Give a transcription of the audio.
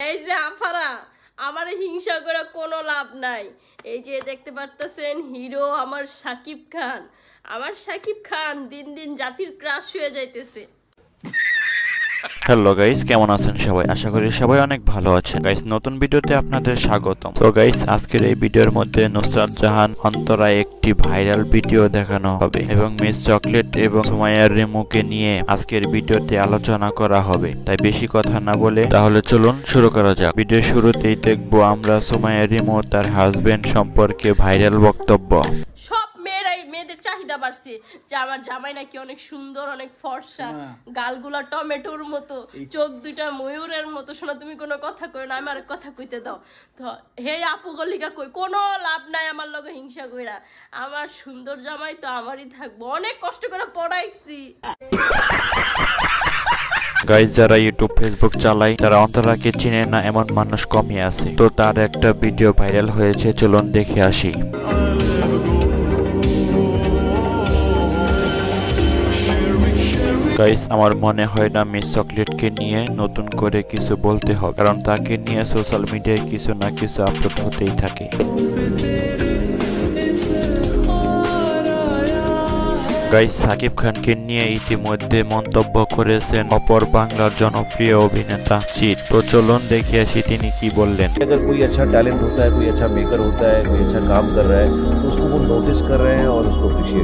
এই যে আফারা, আমার হিংসা করে কোনো লাভ নাই। এই যে দেখতে পারতেছেন হিরো আমার শাকিব খান। আমার শাকিব খান দিন দিন জাতির ক্রাশ হয়ে যাইতেছে। হ্যালো গাইস, কেমন আছেন সবাই? আশা করি সবাই অনেক ভালো আছেন। গাইস, নতুন ভিডিওতে আপনাদের স্বাগতম। তো গাইস, আজকের এই ভিডিওর মধ্যে নুসরাত জাহান অন্তরা একটি ভাইরাল ভিডিও দেখানো হবে এবং মিস চকলেট এবং সুমাইয়ার রিমুকে নিয়ে আজকের ভিডিওতে আলোচনা করা হবে। তাই বেশি কথা না বলে তাহলে চলুন শুরু করা যাক। ভিডিওর শুরুতেই দেখবো আমরা সুমাইয়া রিমু তার হাজবেন্ড সম্পর্কে ভাইরাল বক্তব্য। সব মেয়েদের চাহিদা বাড়ছে যে আমার জামাই নাকি অনেক সুন্দর, অনেক ফর্সা, গালগুলা টমেটোর মতো, চোখ দুইটা ময়ূরের মতো। শোনা, তুমি কোনো কথা কই না, আমার কথা কইতে দাও। তো হে আপু গলিকা কই, কোনো লাভ নাই আমার লগে হিংসা কইরা। আমার সুন্দর জামাই তো আমারই থাকবো, অনেক কষ্ট করে পড়াইছি। গাইস, যারা ইউটিউব ফেসবুক চালায় তারা অন্তরাকে চিনে না এমন মানুষ কমই আছে। তো তার একটা ভিডিও ভাইরাল হয়েছে, চলুন দেখে আসি। গাইস, আমার মনে হয় না মিস চকলেটকে নিয়ে নতুন করে কিছু বলতে হবে, কারণ তাকে নিয়ে সোশ্যাল মিডিয়ায় কিছু না কিছু আপলোড হতেই থাকে। গাইস, সাকিব খানকে নিয়ে ইতিমধ্যে মন্তব্য করেছেন অপর বাংলার জনপ্রিয় অভিনেতা চিত। তো চলুন দেখে আসি তিনি কি বললেন। अगर कोई अच्छा टैलेंट होता है, कोई अच्छा मेकर होता है, कोई अच्छा काम कर रहा है, तो उसको वो नोटिस कर रहे हैं और उसको अप्रिशिएट